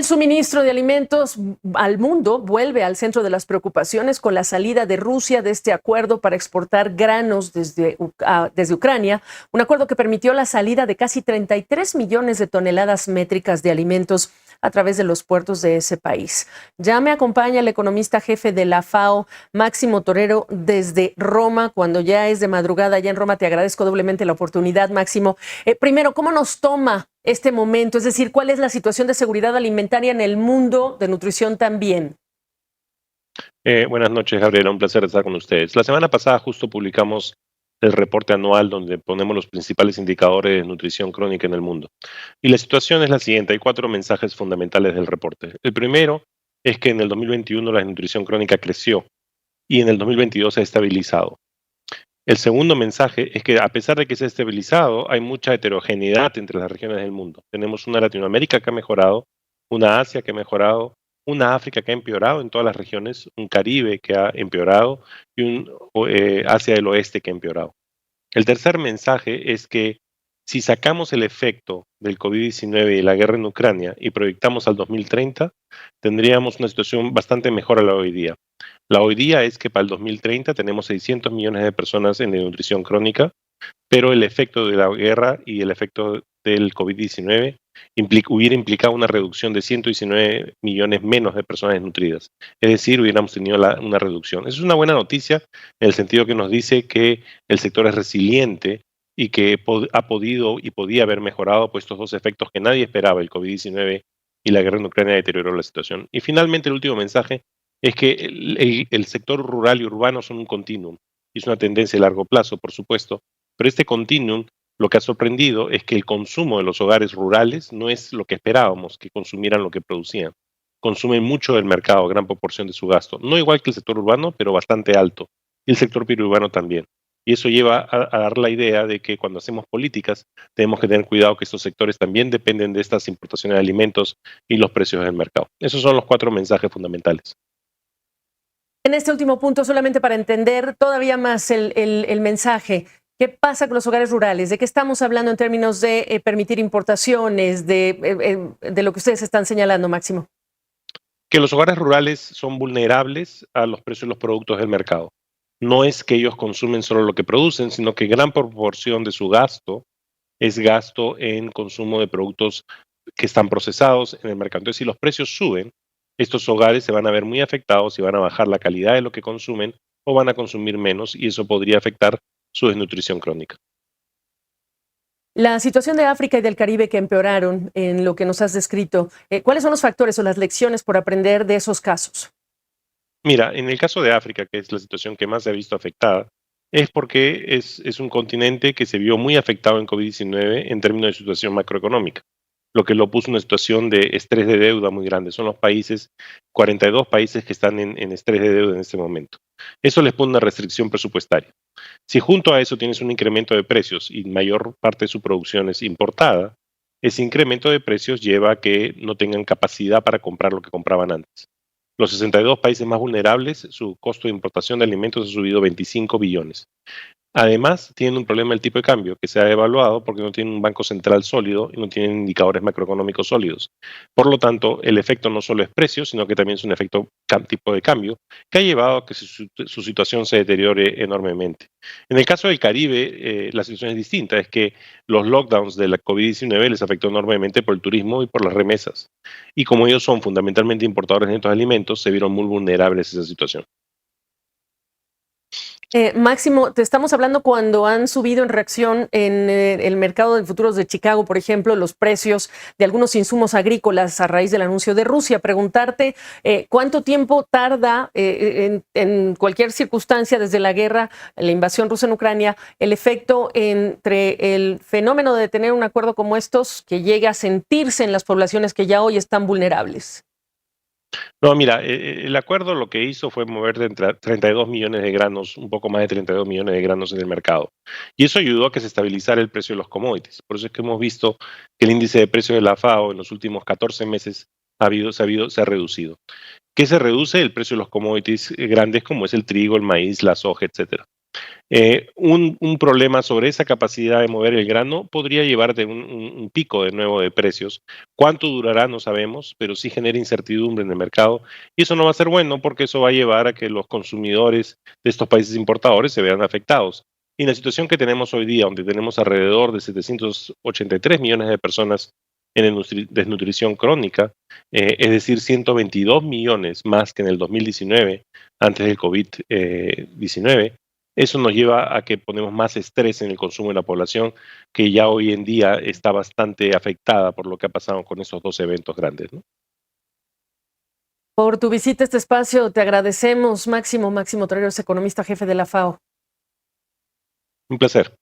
El suministro de alimentos al mundo vuelve al centro de las preocupaciones con la salida de Rusia de este acuerdo para exportar granos desde Ucrania, un acuerdo que permitió la salida de casi 33 millones de toneladas métricas de alimentos a través de los puertos de ese país. Ya me acompaña el economista jefe de la FAO, Máximo Torero, desde Roma, cuando ya es de madrugada allá en Roma. Te agradezco doblemente la oportunidad, Máximo. Primero, ¿cómo nos toma este momento? Es decir, ¿cuál es la situación de seguridad alimentaria en el mundo, de nutrición también? Buenas noches, Gabriela. Un placer estar con ustedes. La semana pasada justo publicamos el reporte anual donde ponemos los principales indicadores de nutrición crónica en el mundo. Y la situación es la siguiente. Hay cuatro mensajes fundamentales del reporte. El primero es que en el 2021 la nutrición crónica creció y en el 2022 se ha estabilizado. El segundo mensaje es que a pesar de que se ha estabilizado, hay mucha heterogeneidad entre las regiones del mundo. Tenemos una Latinoamérica que ha mejorado, una Asia que ha mejorado, una África que ha empeorado en todas las regiones, un Caribe que ha empeorado y un Asia del Oeste que ha empeorado. El tercer mensaje es que si sacamos el efecto del COVID-19 y la guerra en Ucrania y proyectamos al 2030, tendríamos una situación bastante mejor a la de hoy día. La hoy día es que para el 2030 tenemos 600 millones de personas en desnutrición crónica, pero el efecto de la guerra y el efecto del COVID-19 hubiera implicado una reducción de 119 millones menos de personas desnutridas. Es decir, hubiéramos tenido una reducción. Eso es una buena noticia en el sentido que nos dice que el sector es resiliente y que ha podido y podía haber mejorado pues, estos dos efectos que nadie esperaba, el COVID-19 y la guerra en Ucrania deterioró la situación. Y finalmente el último mensaje es que el sector rural y urbano son un continuum y es una tendencia a largo plazo, por supuesto, pero este continuum lo que ha sorprendido es que el consumo de los hogares rurales no es lo que esperábamos, que consumieran lo que producían. Consumen mucho del mercado, gran proporción de su gasto. No igual que el sector urbano, pero bastante alto. Y el sector periurbano también. Y eso lleva a dar la idea de que cuando hacemos políticas tenemos que tener cuidado que estos sectores también dependen de estas importaciones de alimentos y los precios del mercado. Esos son los cuatro mensajes fundamentales. En este último punto, solamente para entender todavía más el mensaje, ¿qué pasa con los hogares rurales? ¿De qué estamos hablando en términos de permitir importaciones, de lo que ustedes están señalando, Máximo? Que los hogares rurales son vulnerables a los precios de los productos del mercado. No es que ellos consumen solo lo que producen, sino que gran proporción de su gasto es gasto en consumo de productos que están procesados en el mercado. Entonces, si los precios suben, estos hogares se van a ver muy afectados y van a bajar la calidad de lo que consumen o van a consumir menos y eso podría afectar su desnutrición crónica. La situación de África y del Caribe que empeoraron en lo que nos has descrito, ¿cuáles son los factores o las lecciones por aprender de esos casos? Mira, en el caso de África, que es la situación que más se ha visto afectada, es porque es un continente que se vio muy afectado en COVID-19 en términos de situación macroeconómica, lo que lo puso en una situación de estrés de deuda muy grande. Son los países, 42 países que están en estrés de deuda en este momento. Eso les pone una restricción presupuestaria. Si junto a eso tienes un incremento de precios y mayor parte de su producción es importada, ese incremento de precios lleva a que no tengan capacidad para comprar lo que compraban antes. Los 62 países más vulnerables, su costo de importación de alimentos ha subido 25 billones. Además, tienen un problema del tipo de cambio que se ha evaluado porque no tienen un banco central sólido y no tienen indicadores macroeconómicos sólidos. Por lo tanto, el efecto no solo es precio, sino que también es un efecto tipo de cambio que ha llevado a que su situación se deteriore enormemente. En el caso del Caribe, la situación es distinta, es que los lockdowns de la COVID-19 les afectó enormemente por el turismo y por las remesas. Y como ellos son fundamentalmente importadores de estos alimentos, se vieron muy vulnerables a esa situación. Máximo, te estamos hablando cuando han subido en reacción en el mercado de futuros de Chicago, por ejemplo, los precios de algunos insumos agrícolas a raíz del anuncio de Rusia. Preguntarte cuánto tiempo tarda en cualquier circunstancia desde la guerra, la invasión rusa en Ucrania, el efecto entre el fenómeno de tener un acuerdo como estos que llegue a sentirse en las poblaciones que ya hoy están vulnerables. No, mira, el acuerdo lo que hizo fue mover de 32 millones de granos, un poco más de 32 millones de granos en el mercado. Y eso ayudó a que se estabilizara el precio de los commodities. Por eso es que hemos visto que el índice de precio de la FAO en los últimos 14 meses se ha reducido. ¿Qué se reduce? El precio de los commodities grandes como es el trigo, el maíz, la soja, etcétera. Un problema sobre esa capacidad de mover el grano podría llevarte un pico de nuevo de precios. ¿Cuánto durará? No sabemos, pero sí genera incertidumbre en el mercado y eso no va a ser bueno porque eso va a llevar a que los consumidores de estos países importadores se vean afectados. Y en la situación que tenemos hoy día, donde tenemos alrededor de 783 millones de personas en desnutrición crónica, es decir, 122 millones más que en el 2019, antes del COVID-19, eso nos lleva a que ponemos más estrés en el consumo de la población, que ya hoy en día está bastante afectada por lo que ha pasado con esos dos eventos grandes, ¿no? Por tu visita a este espacio, te agradecemos, Máximo Torreros, economista jefe de la FAO. Un placer.